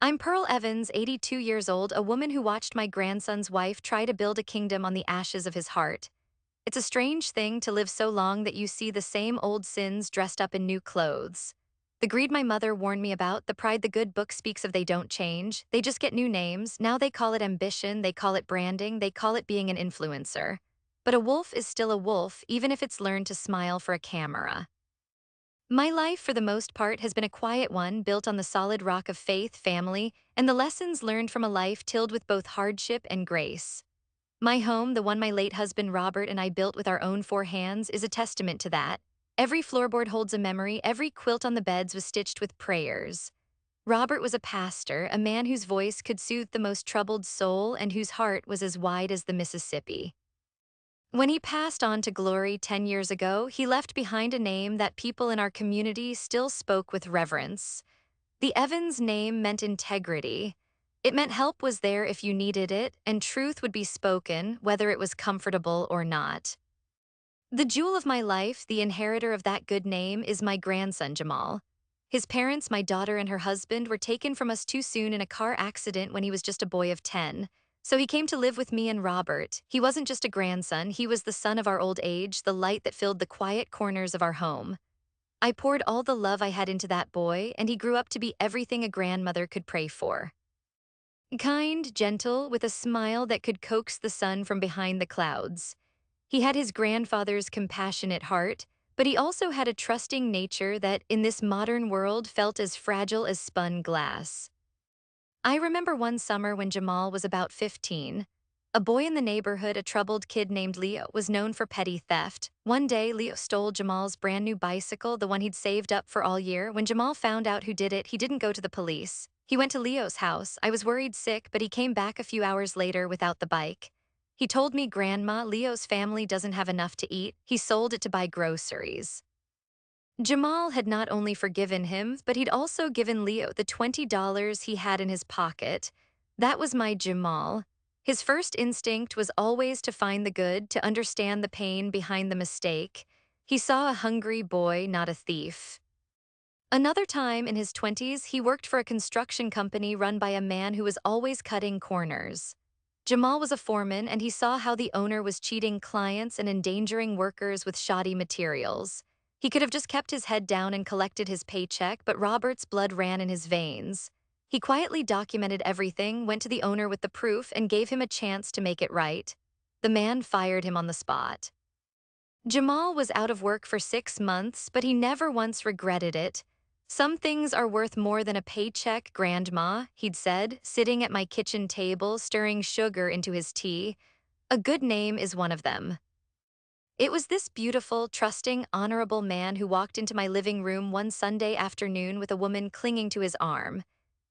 I'm Pearl Evans, 82 years old, a woman who watched my grandson's wife try to build a kingdom on the ashes of his heart. It's a strange thing to live so long that you see the same old sins dressed up in new clothes. The greed my mother warned me about, the pride the good book speaks of, they don't change. They just get new names. Now they call it ambition, they call it branding, they call it being an influencer. But a wolf is still a wolf, even if it's learned to smile for a camera. My life, for the most part, has been a quiet one, built on the solid rock of faith, family, and the lessons learned from a life tilled with both hardship and grace. My home, the one my late husband Robert and I built with our own four hands, is a testament to that. Every floorboard holds a memory, every quilt on the beds was stitched with prayers. Robert was a pastor, a man whose voice could soothe the most troubled soul and whose heart was as wide as the Mississippi. When he passed on to glory 10 years ago, he left behind a name that people in our community still spoke with reverence. The Evans name meant integrity. It meant help was there if you needed it, and truth would be spoken, whether it was comfortable or not. The jewel of my life, the inheritor of that good name, is my grandson Jamal. His parents, my daughter and her husband, were taken from us too soon in a car accident when he was just a boy of 10. So he came to live with me and Robert. He wasn't just a grandson, he was the son of our old age, the light that filled the quiet corners of our home. I poured all the love I had into that boy, and he grew up to be everything a grandmother could pray for. Kind, gentle, with a smile that could coax the sun from behind the clouds. He had his grandfather's compassionate heart, but he also had a trusting nature that, in this modern world, felt as fragile as spun glass. I remember one summer when Jamal was about 15. A boy in the neighborhood, a troubled kid named Leo, was known for petty theft. One day, Leo stole Jamal's brand new bicycle, the one he'd saved up for all year. When Jamal found out who did it, he didn't go to the police. He went to Leo's house. I was worried sick, but he came back a few hours later without the bike. He told me, "Grandma, Leo's family doesn't have enough to eat. He sold it to buy groceries." Jamal had not only forgiven him, but he'd also given Leo the $20 he had in his pocket. That was my Jamal. His first instinct was always to find the good, to understand the pain behind the mistake. He saw a hungry boy, not a thief. Another time in his 20s, he worked for a construction company run by a man who was always cutting corners. Jamal was a foreman, and he saw how the owner was cheating clients and endangering workers with shoddy materials. He could have just kept his head down and collected his paycheck, but Robert's blood ran in his veins. He quietly documented everything, went to the owner with the proof, and gave him a chance to make it right. The man fired him on the spot. Jamal was out of work for 6 months, but he never once regretted it. "Some things are worth more than a paycheck, Grandma," he'd said, sitting at my kitchen table, stirring sugar into his tea. "A good name is one of them." It was this beautiful, trusting, honorable man who walked into my living room one Sunday afternoon with a woman clinging to his arm.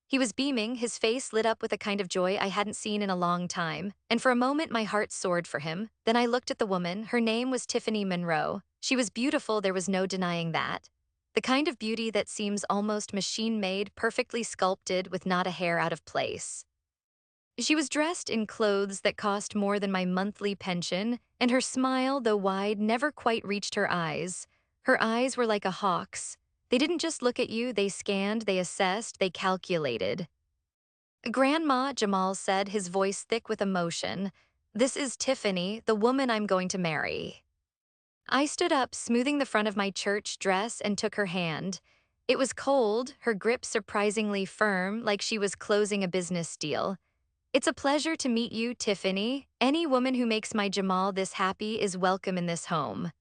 He was beaming, his face lit up with a kind of joy I hadn't seen in a long time, and for a moment my heart soared for him. Then I looked at the woman. Her name was Tiffany Monroe. She was beautiful, there was no denying that. The kind of beauty that seems almost machine-made, perfectly sculpted, with not a hair out of place. She was dressed in clothes that cost more than my monthly pension, and her smile, though wide, never quite reached her eyes. Her eyes were like a hawk's. They didn't just look at you, they scanned, they assessed, they calculated. "Grandma," Jamal said, his voice thick with emotion, "this is Tiffany, the woman I'm going to marry." I stood up, smoothing the front of my church dress, and took her hand. It was cold, her grip surprisingly firm, like she was closing a business deal. "It's a pleasure to meet you, Tiffany. Any woman who makes my Jamal this happy is welcome in this home."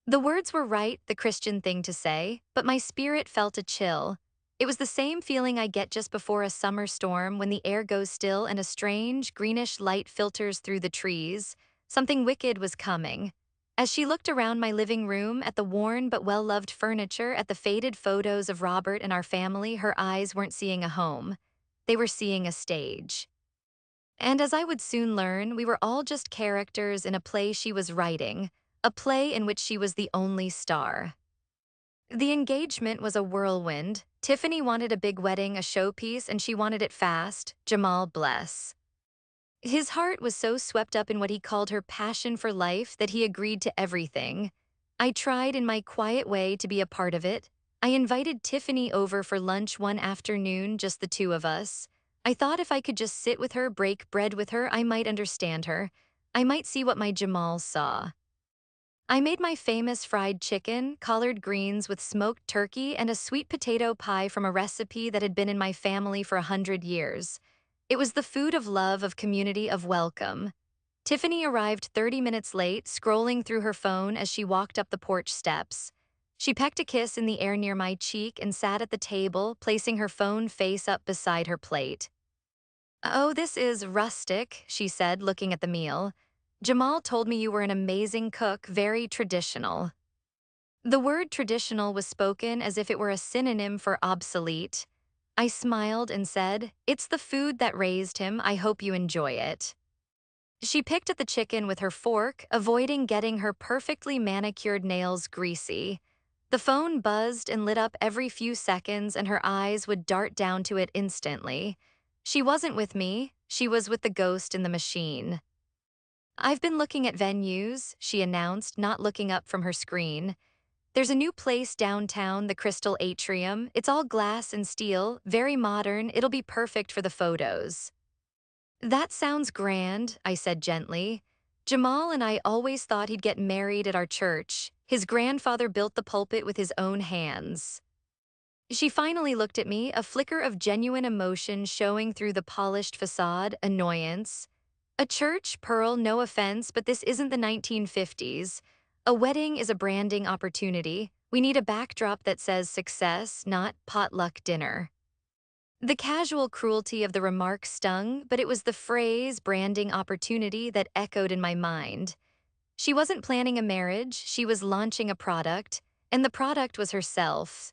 The words were right, the Christian thing to say, but my spirit felt a chill. It was the same feeling I get just before a summer storm when the air goes still and a strange, greenish light filters through the trees. Something wicked was coming. As she looked around my living room, at the worn but well-loved furniture, at the faded photos of Robert and our family, her eyes weren't seeing a home. They were seeing a stage. And as I would soon learn, we were all just characters in a play she was writing, a play in which she was the only star. The engagement was a whirlwind. Tiffany wanted a big wedding, a showpiece, and she wanted it fast. Jamal, bless. His heart was so swept up in what he called her passion for life that he agreed to everything. I tried in my quiet way to be a part of it. I invited Tiffany over for lunch one afternoon, just the two of us. I thought if I could just sit with her, break bread with her, I might understand her. I might see what my Jamal saw. I made my famous fried chicken, collard greens with smoked turkey, and a sweet potato pie from a recipe that had been in my family for 100 years. It was the food of love, of community, of welcome. Tiffany arrived 30 minutes late, scrolling through her phone as she walked up the porch steps. She pecked a kiss in the air near my cheek and sat at the table, placing her phone face up beside her plate. "Oh, this is rustic," she said, looking at the meal. "Jamal told me you were an amazing cook, very traditional." The word traditional was spoken as if it were a synonym for obsolete. I smiled and said, "It's the food that raised him. I hope you enjoy it." She picked at the chicken with her fork, avoiding getting her perfectly manicured nails greasy. The phone buzzed and lit up every few seconds, and her eyes would dart down to it instantly. She wasn't with me, she was with the ghost in the machine. "I've been looking at venues," she announced, not looking up from her screen. "There's a new place downtown, the Crystal Atrium. It's all glass and steel, very modern. It'll be perfect for the photos." "That sounds grand," I said gently. "Jamal and I always thought he'd get married at our church. His grandfather built the pulpit with his own hands." She finally looked at me, a flicker of genuine emotion showing through the polished facade, annoyance. "A church, Pearl, no offense, but this isn't the 1950s. A wedding is a branding opportunity. We need a backdrop that says success, not potluck dinner." The casual cruelty of the remark stung, but it was the phrase branding opportunity that echoed in my mind. She wasn't planning a marriage, she was launching a product, and the product was herself.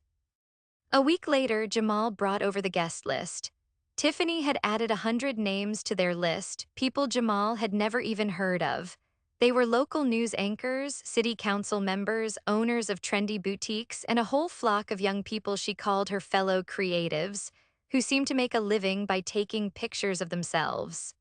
A week later, Jamal brought over the guest list. Tiffany had added 100 names to their list, people Jamal had never even heard of. They were local news anchors, city council members, owners of trendy boutiques, and a whole flock of young people she called her fellow creatives, who seemed to make a living by taking pictures of themselves.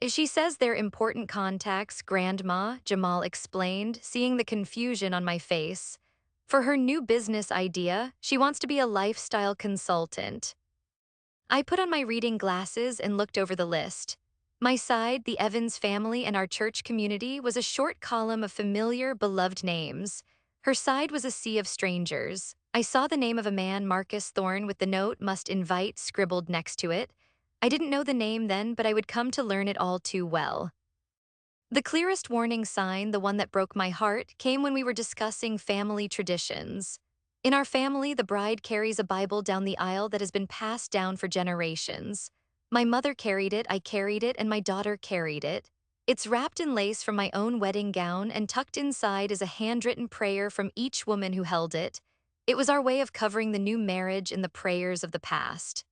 "She says they're important contacts, Grandma," Jamal explained, seeing the confusion on my face. "For her new business idea, she wants to be a lifestyle consultant." I put on my reading glasses and looked over the list. My side, the Evans family and our church community, was a short column of familiar, beloved names. Her side was a sea of strangers. I saw the name of a man, Marcus Thorne, with the note "must invite" scribbled next to it. I didn't know the name then, but I would come to learn it all too well. The clearest warning sign, the one that broke my heart, came when we were discussing family traditions. In our family, the bride carries a Bible down the aisle that has been passed down for generations. My mother carried it, I carried it, and my daughter carried it. It's wrapped in lace from my own wedding gown, and tucked inside is a handwritten prayer from each woman who held it. It was our way of covering the new marriage in the prayers of the past.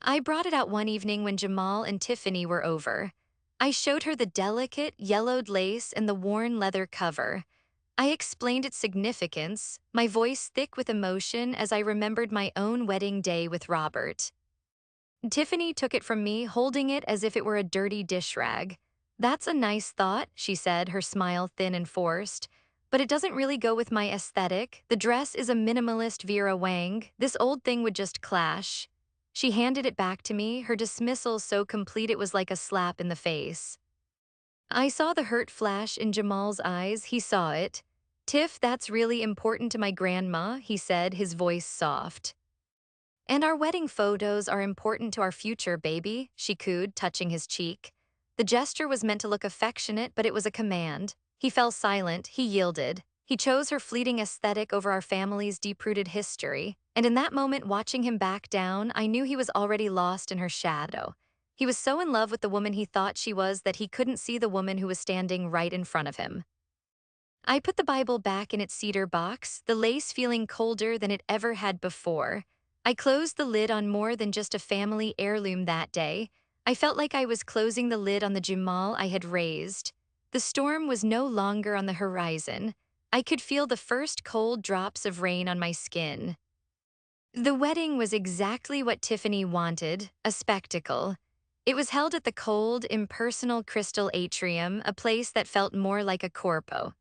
I brought it out one evening when Jamal and Tiffany were over. I showed her the delicate, yellowed lace and the worn leather cover. I explained its significance, my voice thick with emotion as I remembered my own wedding day with Robert. Tiffany took it from me, holding it as if it were a dirty dish rag. "That's a nice thought," she said, her smile thin and forced. "But it doesn't really go with my aesthetic. The dress is a minimalist Vera Wang. This old thing would just clash." She handed it back to me, her dismissal so complete it was like a slap in the face. I saw the hurt flash in Jamal's eyes, he saw it. "Tiff, that's really important to my grandma," he said, his voice soft. "And our wedding photos are important to our future, baby," she cooed, touching his cheek. The gesture was meant to look affectionate, but it was a command. He fell silent, he yielded. He chose her fleeting aesthetic over our family's deep-rooted history, and in that moment, watching him back down, I knew he was already lost in her shadow. He was so in love with the woman he thought she was that he couldn't see the woman who was standing right in front of him. I put the Bible back in its cedar box, the lace feeling colder than it ever had before. I closed the lid on more than just a family heirloom that day. I felt like I was closing the lid on the Jamal I had raised. The storm was no longer on the horizon. I could feel the first cold drops of rain on my skin. The wedding was exactly what Tiffany wanted, a spectacle. It was held at the cold, impersonal Crystal Atrium, a place that felt more like a corpo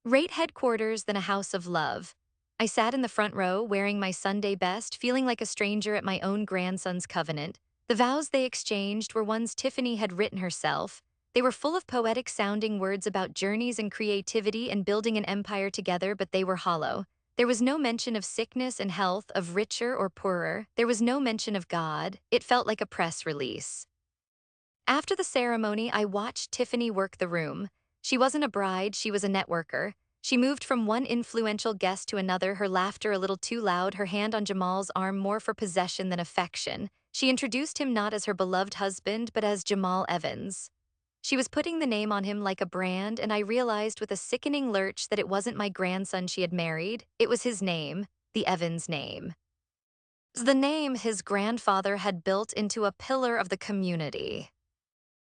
rate headquarters than a house of love. I sat in the front row, wearing my Sunday best, feeling like a stranger at my own grandson's covenant. The vows they exchanged were ones Tiffany had written herself. They were full of poetic-sounding words about journeys and creativity and building an empire together, but they were hollow. There was no mention of sickness and health, of richer or poorer. There was no mention of God. It felt like a press release. After the ceremony, I watched Tiffany work the room. She wasn't a bride, she was a networker. She moved from one influential guest to another, her laughter a little too loud, her hand on Jamal's arm more for possession than affection. She introduced him not as her beloved husband, but as Jamal Evans. She was putting the name on him like a brand, and I realized with a sickening lurch that it wasn't my grandson she had married. It was his name, the Evans name. The name his grandfather had built into a pillar of the community.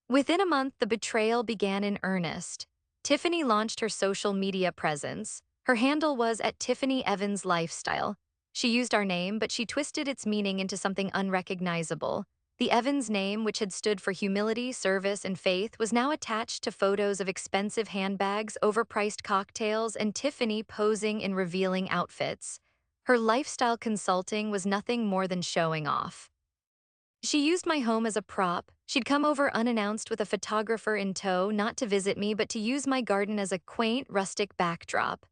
Within a month, the betrayal began in earnest. Tiffany launched her social media presence. Her handle was @TiffanyEvansLifestyle. She used our name, but she twisted its meaning into something unrecognizable. The Evans name, which had stood for humility, service, and faith, was now attached to photos of expensive handbags, overpriced cocktails, and Tiffany posing in revealing outfits. Her lifestyle consulting was nothing more than showing off. She used my home as a prop. She'd come over unannounced with a photographer in tow, not to visit me, but to use my garden as a quaint, rustic backdrop.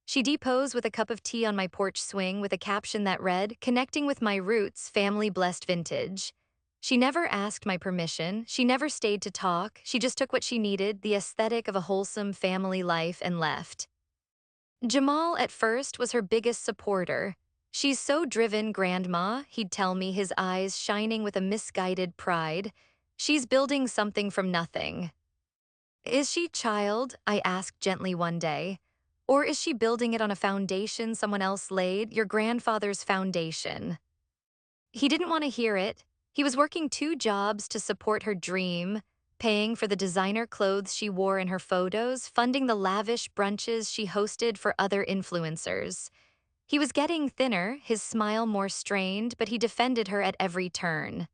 She deposed with a cup of tea on my porch swing with a caption that read, "Connecting with my roots, family blessed vintage." She never asked my permission. She never stayed to talk. She just took what she needed, the aesthetic of a wholesome family life, and left. Jamal, at first, was her biggest supporter. "She's so driven, Grandma," he'd tell me, his eyes shining with a misguided pride. "She's building something from nothing." "Is she, child?" I asked gently one day. "Or is she building it on a foundation someone else laid, your grandfather's foundation?" He didn't want to hear it. He was working 2 jobs to support her dream, paying for the designer clothes she wore in her photos, funding the lavish brunches she hosted for other influencers. He was getting thinner, his smile more strained, but he defended her at every turn.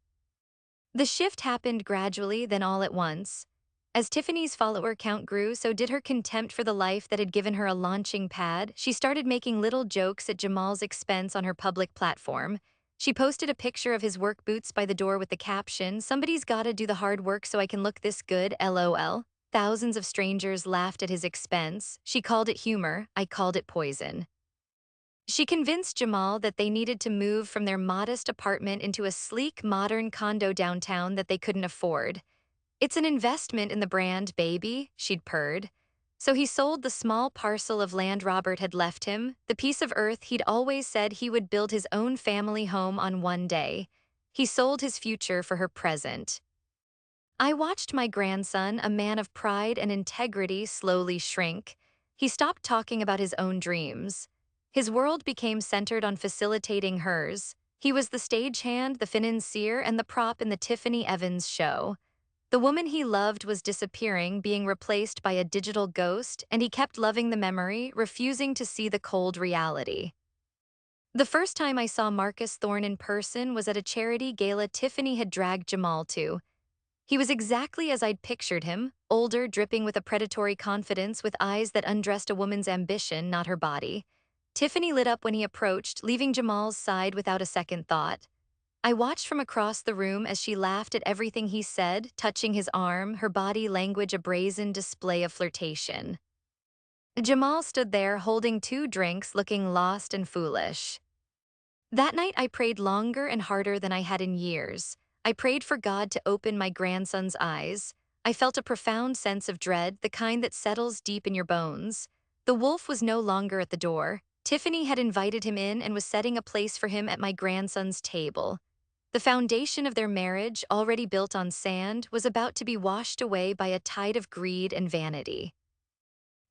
The shift happened gradually, then all at once. As Tiffany's follower count grew, so did her contempt for the life that had given her a launching pad. She started making little jokes at Jamal's expense on her public platform. She posted a picture of his work boots by the door with the caption, "Somebody's gotta do the hard work so I can look this good, LOL." Thousands of strangers laughed at his expense. She called it humor, I called it poison. She convinced Jamal that they needed to move from their modest apartment into a sleek, modern condo downtown that they couldn't afford. "It's an investment in the brand, baby," she'd purred. So he sold the small parcel of land Robert had left him, the piece of earth he'd always said he would build his own family home on one day. He sold his future for her present. I watched my grandson, a man of pride and integrity, slowly shrink. He stopped talking about his own dreams. His world became centered on facilitating hers. He was the stagehand, the financier, and the prop in the Tiffany Evans show. The woman he loved was disappearing, being replaced by a digital ghost, and he kept loving the memory, refusing to see the cold reality. The first time I saw Marcus Thorne in person was at a charity gala Tiffany had dragged Jamal to. He was exactly as I'd pictured him, older, dripping with a predatory confidence, with eyes that undressed a woman's ambition, not her body. Tiffany lit up when he approached, leaving Jamal's side without a second thought. I watched from across the room as she laughed at everything he said, touching his arm, her body language a brazen display of flirtation. Jamal stood there holding 2 drinks, looking lost and foolish. That night I prayed longer and harder than I had in years. I prayed for God to open my grandson's eyes. I felt a profound sense of dread, the kind that settles deep in your bones. The wolf was no longer at the door. Tiffany had invited him in and was setting a place for him at my grandson's table. The foundation of their marriage, already built on sand, was about to be washed away by a tide of greed and vanity.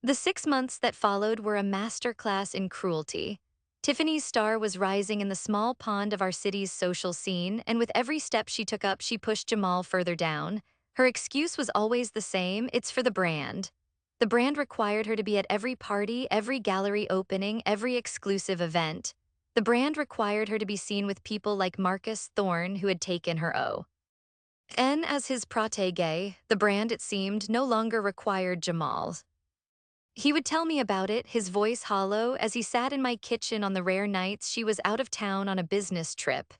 The 6 months that followed were a masterclass in cruelty. Tiffany's star was rising in the small pond of our city's social scene, and with every step she took up, she pushed Jamal further down. Her excuse was always the same: it's for the brand. The brand required her to be at every party, every gallery opening, every exclusive event. The brand required her to be seen with people like Marcus Thorne, who had taken her as his protégé. The brand, it seemed, no longer required Jamal. He would tell me about it, his voice hollow, as he sat in my kitchen on the rare nights she was out of town on a business trip.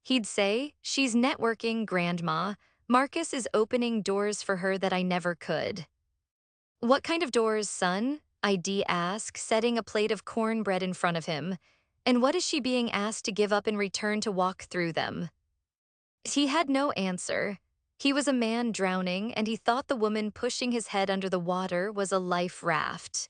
He'd say, "She's networking, Grandma. Marcus is opening doors for her that I never could." "What kind of doors, son?" I'd ask, setting a plate of cornbread in front of him. "And what is she being asked to give up in return to walk through them?" He had no answer. He was a man drowning, and he thought the woman pushing his head under the water was a life raft.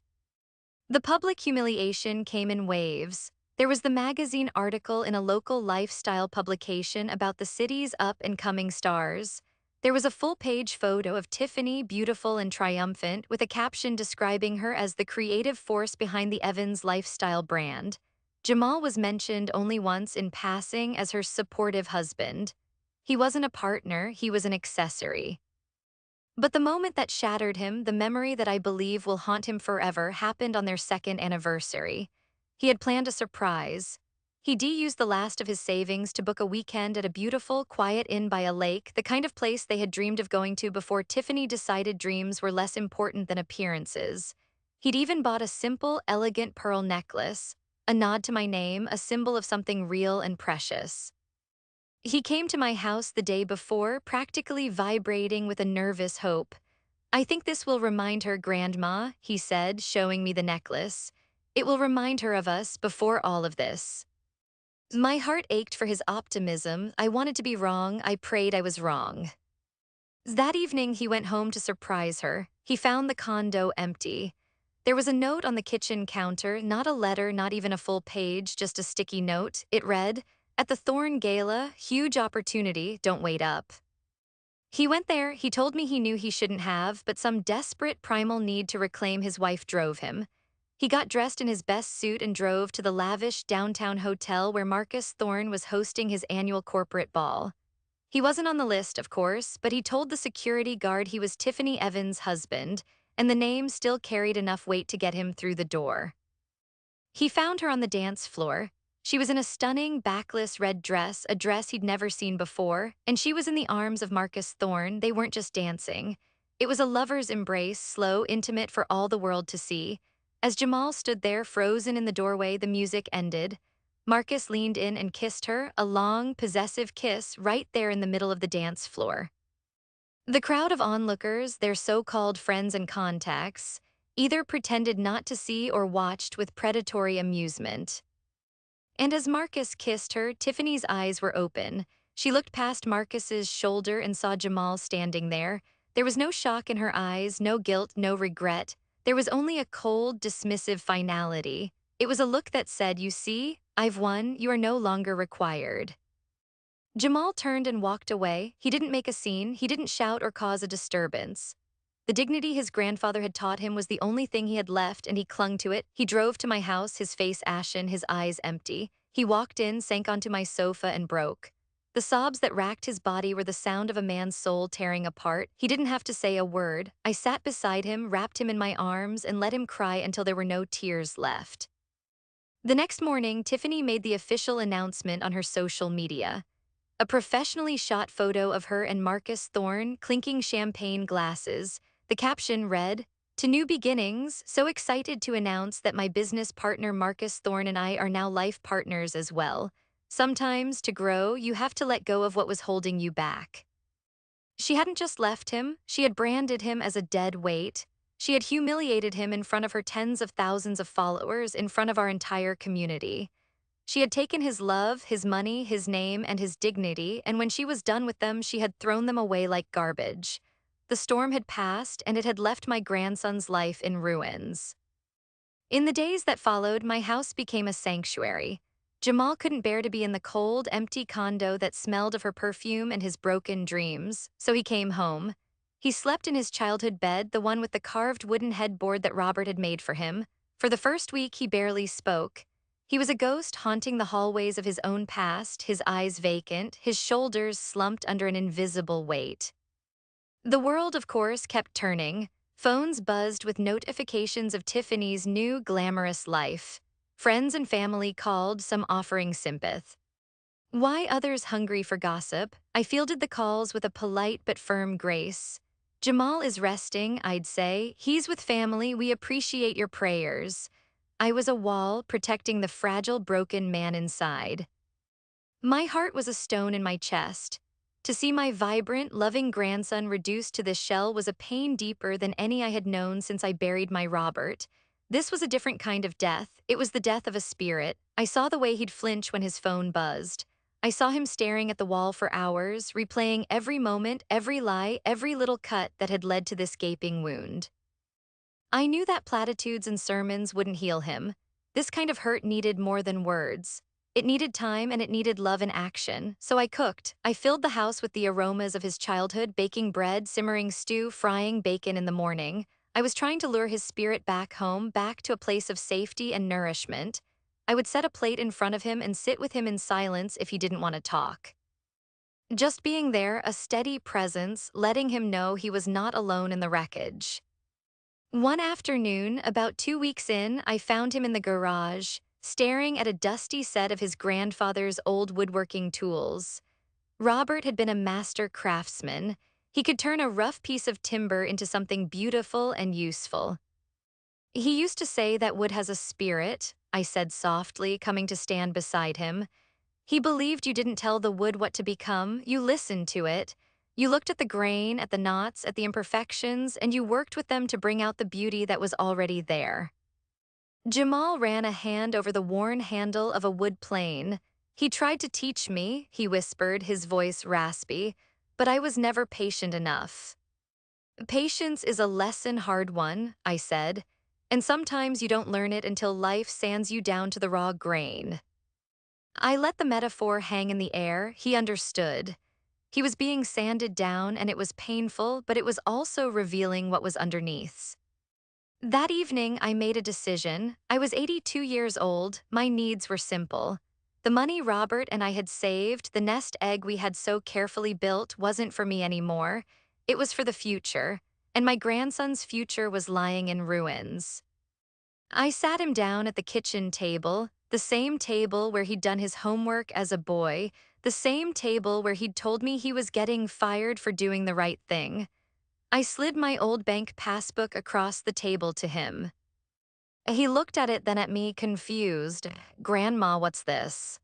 The public humiliation came in waves. There was the magazine article in a local lifestyle publication about the city's up-and-coming stars. There was a full-page photo of Tiffany, beautiful and triumphant, with a caption describing her as the creative force behind the Evans lifestyle brand. Jamal was mentioned only once in passing as her supportive husband. He wasn't a partner, he was an accessory. But the moment that shattered him, the memory that I believe will haunt him forever, happened on their second anniversary. He had planned a surprise. He used the last of his savings to book a weekend at a beautiful, quiet inn by a lake, the kind of place they had dreamed of going to before Tiffany decided dreams were less important than appearances. He'd even bought a simple, elegant pearl necklace, a nod to my name, a symbol of something real and precious. He came to my house the day before, practically vibrating with a nervous hope. "I think this will remind her, Grandma," he said, showing me the necklace. "It will remind her of us before all of this." My heart ached for his optimism. I wanted to be wrong. I prayed I was wrong. That evening, he went home to surprise her. He found the condo empty. There was a note on the kitchen counter, not a letter, not even a full page, just a sticky note. It read, "At the Thorn Gala, huge opportunity, don't wait up." He went there. He told me he knew he shouldn't have, but some desperate primal need to reclaim his wife drove him. He got dressed in his best suit and drove to the lavish downtown hotel where Marcus Thorne was hosting his annual corporate ball. He wasn't on the list, of course, but he told the security guard he was Tiffany Evans' husband, and the name still carried enough weight to get him through the door. He found her on the dance floor. She was in a stunning, backless red dress, a dress he'd never seen before, and she was in the arms of Marcus Thorne. They weren't just dancing. It was a lover's embrace, slow, intimate, for all the world to see. As Jamal stood there, frozen in the doorway, the music ended. Marcus leaned in and kissed her, a long, possessive kiss right there in the middle of the dance floor. The crowd of onlookers, their so-called friends and contacts, either pretended not to see or watched with predatory amusement. And as Marcus kissed her, Tiffany's eyes were open. She looked past Marcus's shoulder and saw Jamal standing there. There was no shock in her eyes, no guilt, no regret. There was only a cold, dismissive finality. It was a look that said, "You see, I've won, you are no longer required." Jamal turned and walked away. He didn't make a scene, he didn't shout or cause a disturbance. The dignity his grandfather had taught him was the only thing he had left, and he clung to it. He drove to my house, his face ashen, his eyes empty. He walked in, sank onto my sofa, and broke. The sobs that racked his body were the sound of a man's soul tearing apart. He didn't have to say a word. I sat beside him, wrapped him in my arms, and let him cry until there were no tears left. The next morning, Tiffany made the official announcement on her social media. A professionally shot photo of her and Marcus Thorne clinking champagne glasses. The caption read, "To new beginnings, so excited to announce that my business partner Marcus Thorne and I are now life partners as well. Sometimes, to grow, you have to let go of what was holding you back." She hadn't just left him, she had branded him as a dead weight. She had humiliated him in front of her tens of thousands of followers, in front of our entire community. She had taken his love, his money, his name, and his dignity, and when she was done with them, she had thrown them away like garbage. The storm had passed, and it had left my grandson's life in ruins. In the days that followed, my house became a sanctuary. Jamal couldn't bear to be in the cold, empty condo that smelled of her perfume and his broken dreams, so he came home. He slept in his childhood bed, the one with the carved wooden headboard that Robert had made for him. For the first week, he barely spoke. He was a ghost haunting the hallways of his own past, his eyes vacant, his shoulders slumped under an invisible weight. The world, of course, kept turning. Phones buzzed with notifications of Tiffany's new glamorous life. Friends and family called, some offering sympathy. Why others hungry for gossip? I fielded the calls with a polite but firm grace. Jamal is resting, I'd say. He's with family. We appreciate your prayers. I was a wall protecting the fragile, broken man inside. My heart was a stone in my chest. To see my vibrant, loving grandson reduced to this shell was a pain deeper than any I had known since I buried my Robert. This was a different kind of death. It was the death of a spirit. I saw the way he'd flinch when his phone buzzed. I saw him staring at the wall for hours, replaying every moment, every lie, every little cut that had led to this gaping wound. I knew that platitudes and sermons wouldn't heal him. This kind of hurt needed more than words. It needed time and it needed love and action. So I cooked. I filled the house with the aromas of his childhood, baking bread, simmering stew, frying bacon in the morning. I was trying to lure his spirit back home, back to a place of safety and nourishment. I would set a plate in front of him and sit with him in silence if he didn't want to talk. Just being there, a steady presence, letting him know he was not alone in the wreckage. One afternoon, about 2 weeks in, I found him in the garage, staring at a dusty set of his grandfather's old woodworking tools. Robert had been a master craftsman. He could turn a rough piece of timber into something beautiful and useful. He used to say that wood has a spirit, I said softly, coming to stand beside him. He believed you didn't tell the wood what to become, you listened to it. You looked at the grain, at the knots, at the imperfections, and you worked with them to bring out the beauty that was already there. Jamal ran a hand over the worn handle of a wood plane. He tried to teach me, he whispered, his voice raspy, but I was never patient enough. Patience is a lesson hard one, I said, and sometimes you don't learn it until life sands you down to the raw grain. I let the metaphor hang in the air. He understood. He was being sanded down, and it was painful, but it was also revealing what was underneath. That evening, I made a decision. I was 82 years old. My needs were simple. The money Robert and I had saved, the nest egg we had so carefully built, wasn't for me anymore. It was for the future, and my grandson's future was lying in ruins. I sat him down at the kitchen table, the same table where he'd done his homework as a boy, the same table where he'd told me he was getting fired for doing the right thing. I slid my old bank passbook across the table to him. He looked at it, then at me, confused. "Grandma, what's this?"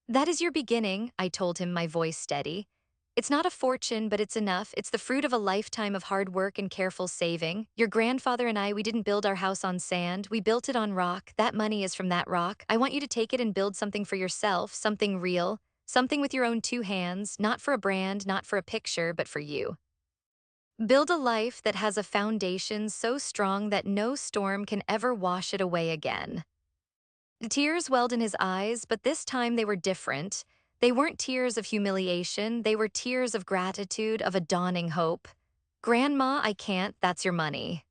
"That is your beginning," I told him, my voice steady. "It's not a fortune, but it's enough. It's the fruit of a lifetime of hard work and careful saving. Your grandfather and I, we didn't build our house on sand. We built it on rock. That money is from that rock. I want you to take it and build something for yourself, something real, something with your own two hands, not for a brand, not for a picture, but for you. Build a life that has a foundation so strong that no storm can ever wash it away again." Tears welled in his eyes, but this time they were different. They weren't tears of humiliation, they were tears of gratitude, of a dawning hope. "Grandma, I can't, that's your money."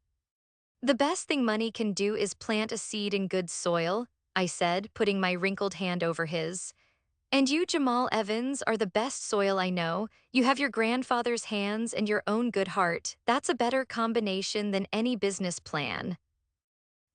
"The best thing money can do is plant a seed in good soil," I said, putting my wrinkled hand over his. "And you, Jamal Evans, are the best soil I know. You have your grandfather's hands and your own good heart. That's a better combination than any business plan."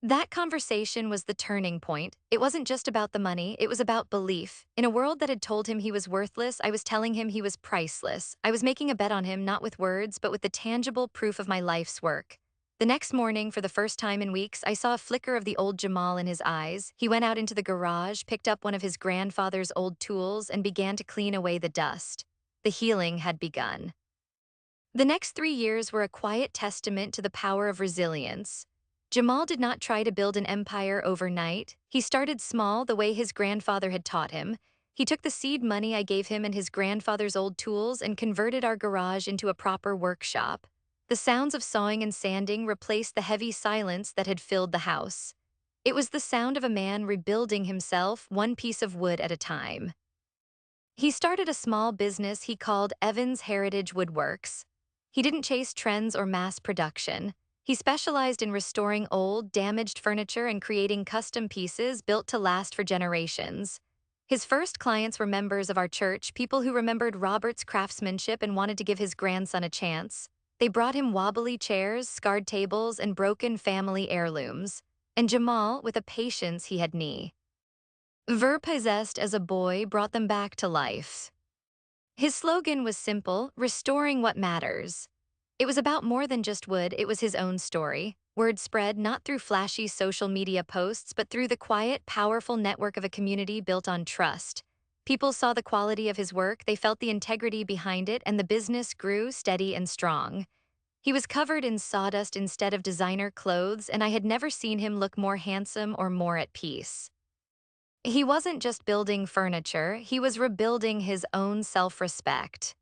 That conversation was the turning point. It wasn't just about the money, it was about belief. In a world that had told him he was worthless, I was telling him he was priceless. I was making a bet on him, not with words, but with the tangible proof of my life's work. The next morning, for the first time in weeks, I saw a flicker of the old Jamal in his eyes. He went out into the garage, picked up one of his grandfather's old tools, and began to clean away the dust. The healing had begun. The next 3 years were a quiet testament to the power of resilience. Jamal did not try to build an empire overnight. He started small, the way his grandfather had taught him. He took the seed money I gave him and his grandfather's old tools and converted our garage into a proper workshop. The sounds of sawing and sanding replaced the heavy silence that had filled the house. It was the sound of a man rebuilding himself, one piece of wood at a time. He started a small business he called Evans Heritage Woodworks. He didn't chase trends or mass production. He specialized in restoring old, damaged furniture and creating custom pieces built to last for generations. His first clients were members of our church, people who remembered Robert's craftsmanship and wanted to give his grandson a chance. They brought him wobbly chairs, scarred tables, and broken family heirlooms. And Jamal, with a patience he had knee. Possessed as a boy, brought them back to life. His slogan was simple: restoring what matters. It was about more than just wood, it was his own story. Word spread not through flashy social media posts, but through the quiet, powerful network of a community built on trust. People saw the quality of his work, they felt the integrity behind it, and the business grew steady and strong. He was covered in sawdust instead of designer clothes, and I had never seen him look more handsome or more at peace. He wasn't just building furniture, he was rebuilding his own self-respect.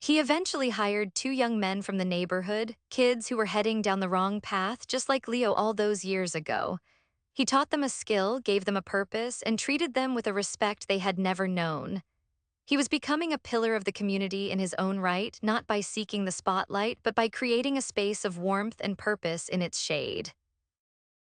He eventually hired two young men from the neighborhood, kids who were heading down the wrong path, just like Leo all those years ago. He taught them a skill, gave them a purpose, and treated them with a respect they had never known. He was becoming a pillar of the community in his own right, not by seeking the spotlight, but by creating a space of warmth and purpose in its shade.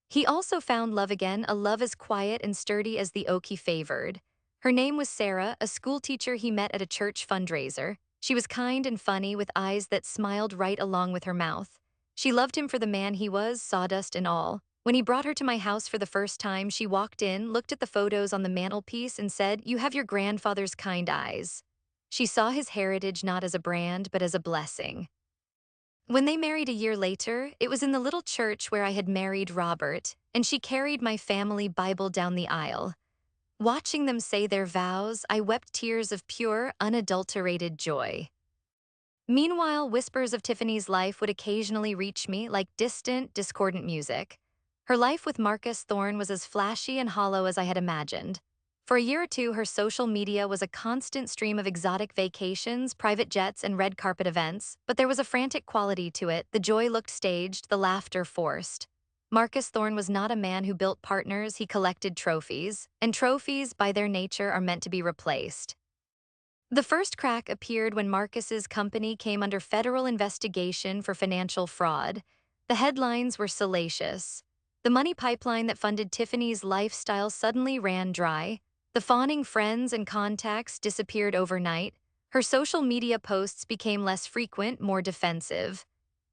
He also found love again, a love as quiet and sturdy as the oak he favored. Her name was Sarah, a schoolteacher he met at a church fundraiser. She was kind and funny, with eyes that smiled right along with her mouth. She loved him for the man he was, sawdust and all. When he brought her to my house for the first time, she walked in, looked at the photos on the mantelpiece, and said, "You have your grandfather's kind eyes." She saw his heritage not as a brand, but as a blessing. When they married a year later, it was in the little church where I had married Robert, and she carried my family Bible down the aisle. Watching them say their vows, I wept tears of pure, unadulterated joy. Meanwhile, whispers of Tiffany's life would occasionally reach me like distant, discordant music. Her life with Marcus Thorne was as flashy and hollow as I had imagined. For a year or two, her social media was a constant stream of exotic vacations, private jets, and red carpet events, but there was a frantic quality to it. The joy looked staged, the laughter forced. Marcus Thorne was not a man who built partners, he collected trophies, and trophies, by their nature, are meant to be replaced. The first crack appeared when Marcus's company came under federal investigation for financial fraud. The headlines were salacious. The money pipeline that funded Tiffany's lifestyle suddenly ran dry. The fawning friends and contacts disappeared overnight. Her social media posts became less frequent, more defensive.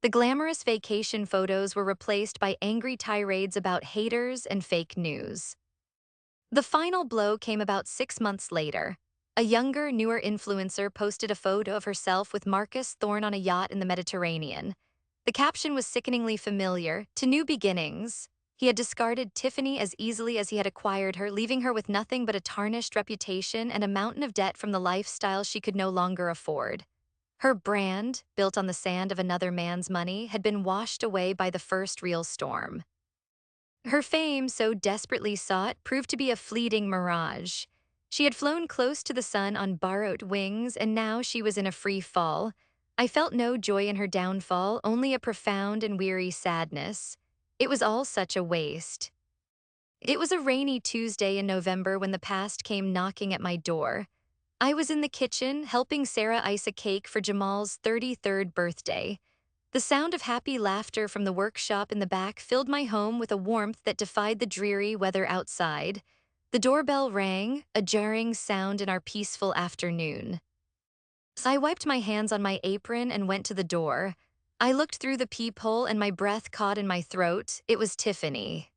The glamorous vacation photos were replaced by angry tirades about haters and fake news. The final blow came about 6 months later. A younger, newer influencer posted a photo of herself with Marcus Thorne on a yacht in the Mediterranean. The caption was sickeningly familiar: "To new beginnings." He had discarded Tiffany as easily as he had acquired her, leaving her with nothing but a tarnished reputation and a mountain of debt from the lifestyle she could no longer afford. Her brand, built on the sand of another man's money, had been washed away by the first real storm. Her fame, so desperately sought, proved to be a fleeting mirage. She had flown close to the sun on borrowed wings, and now she was in a free fall. I felt no joy in her downfall, only a profound and weary sadness. It was all such a waste. It was a rainy Tuesday in November when the past came knocking at my door. I was in the kitchen, helping Sarah ice a cake for Jamal's 33rd birthday. The sound of happy laughter from the workshop in the back filled my home with a warmth that defied the dreary weather outside. The doorbell rang, a jarring sound in our peaceful afternoon. I wiped my hands on my apron and went to the door. I looked through the peephole and my breath caught in my throat. It was Tiffany.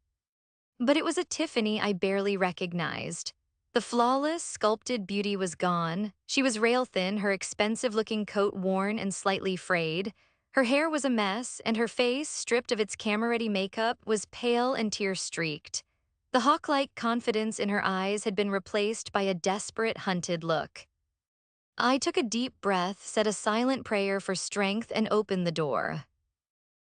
But it was a Tiffany I barely recognized. The flawless, sculpted beauty was gone. She was rail-thin, her expensive-looking coat worn and slightly frayed. Her hair was a mess, and her face, stripped of its camera-ready makeup, was pale and tear-streaked. The hawk-like confidence in her eyes had been replaced by a desperate, hunted look. I took a deep breath, said a silent prayer for strength, and opened the door.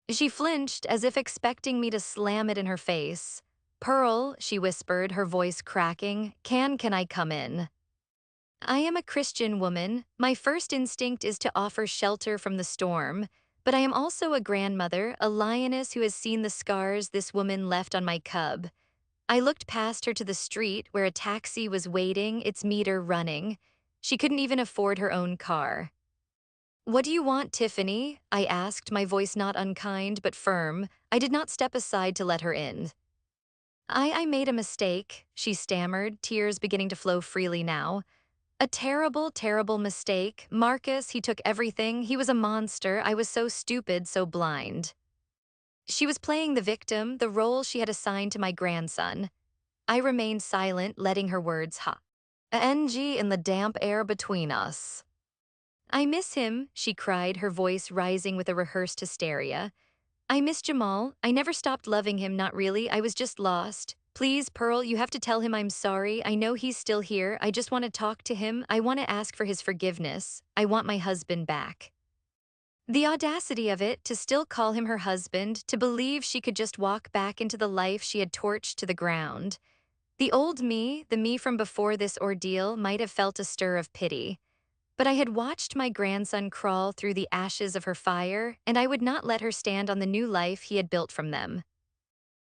She flinched, as if expecting me to slam it in her face. "Pearl," she whispered, her voice cracking, can I come in?" I am a Christian woman. My first instinct is to offer shelter from the storm, but I am also a grandmother, a lioness who has seen the scars this woman left on my cub. I looked past her to the street where a taxi was waiting, its meter running. She couldn't even afford her own car. "What do you want, Tiffany?" I asked, my voice not unkind but firm. I did not step aside to let her in. I made a mistake," she stammered, tears beginning to flow freely now. "A terrible, terrible mistake. Marcus, he took everything. He was a monster. I was so stupid, so blind." She was playing the victim, the role she had assigned to my grandson. I remained silent, letting her words in the damp air between us. I miss him, she cried, her voice rising with a rehearsed hysteria. I miss Jamal. I never stopped loving him, not really. I was just lost. Please, Pearl, you have to tell him I'm sorry. I know he's still here. I just want to talk to him. I want to ask for his forgiveness. I want my husband back. The audacity of it, to still call him her husband, to believe she could just walk back into the life she had torched to the ground. The old me, the me from before this ordeal, might have felt a stir of pity. But I had watched my grandson crawl through the ashes of her fire, and I would not let her stand on the new life he had built from them.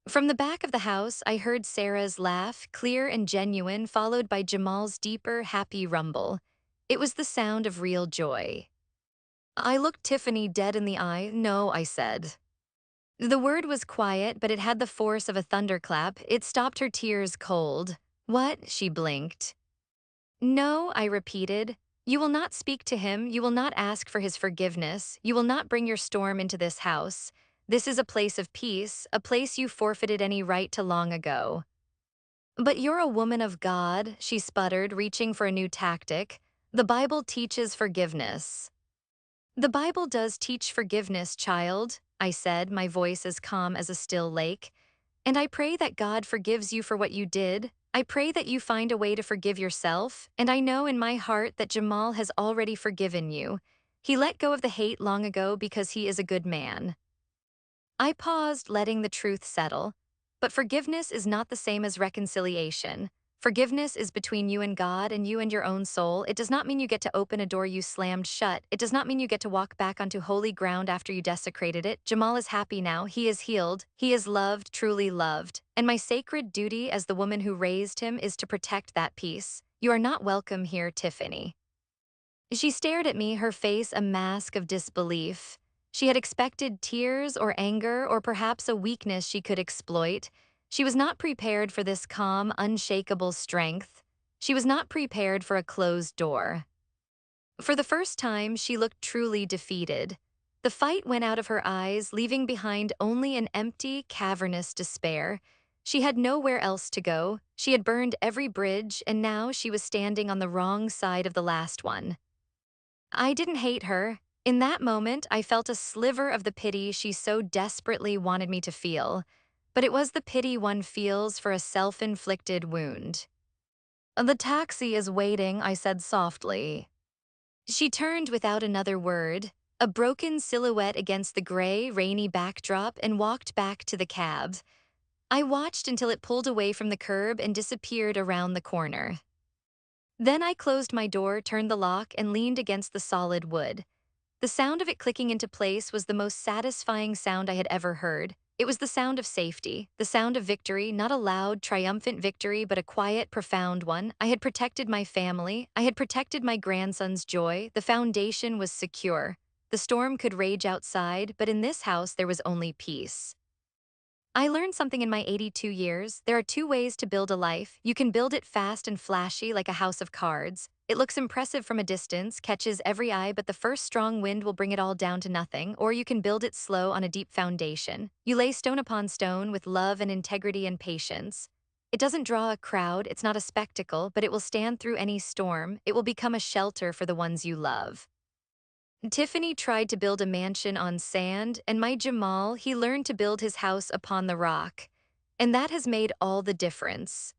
From the back of the house, I heard Sarah's laugh, clear and genuine, followed by Jamal's deeper, happy rumble. It was the sound of real joy. I looked Tiffany dead in the eye. No, I said. The word was quiet, but it had the force of a thunderclap. It stopped her tears cold. What? She blinked. No, I repeated. You will not speak to him. You will not ask for his forgiveness. You will not bring your storm into this house. This is a place of peace, a place you forfeited any right to long ago. But you're a woman of God, she sputtered, reaching for a new tactic. The Bible teaches forgiveness. The Bible does teach forgiveness, child, I said, my voice as calm as a still lake. And I pray that God forgives you for what you did. I pray that you find a way to forgive yourself, and I know in my heart that Jamal has already forgiven you. He let go of the hate long ago because he is a good man. I paused, letting the truth settle. But forgiveness is not the same as reconciliation. Forgiveness is between you and God and you and your own soul. It does not mean you get to open a door you slammed shut. It does not mean you get to walk back onto holy ground after you desecrated it. Jamal is happy now. He is healed. He is loved, truly loved. And my sacred duty as the woman who raised him is to protect that peace. You are not welcome here, Tiffany. She stared at me, her face a mask of disbelief. She had expected tears or anger or perhaps a weakness she could exploit. She was not prepared for this calm, unshakable strength. She was not prepared for a closed door. For the first time, she looked truly defeated. The fight went out of her eyes, leaving behind only an empty, cavernous despair. She had nowhere else to go. She had burned every bridge, and now she was standing on the wrong side of the last one. I didn't hate her. In that moment, I felt a sliver of the pity she so desperately wanted me to feel. But it was the pity one feels for a self-inflicted wound. The taxi is waiting, I said softly. She turned without another word, a broken silhouette against the gray, rainy backdrop, and walked back to the cab. I watched until it pulled away from the curb and disappeared around the corner. Then I closed my door, turned the lock, and leaned against the solid wood. The sound of it clicking into place was the most satisfying sound I had ever heard. It was the sound of safety, the sound of victory, not a loud, triumphant victory, but a quiet, profound one. I had protected my family. I had protected my grandson's joy. The foundation was secure. The storm could rage outside, but in this house there was only peace. I learned something in my 82 years. There are two ways to build a life. You can build it fast and flashy like a house of cards. It looks impressive from a distance, catches every eye, but the first strong wind will bring it all down to nothing. Or you can build it slow on a deep foundation. You lay stone upon stone with love and integrity and patience. It doesn't draw a crowd, it's not a spectacle, but it will stand through any storm. It will become a shelter for the ones you love. Tiffany tried to build a mansion on sand, and my Jamal, he learned to build his house upon the rock. And that has made all the difference.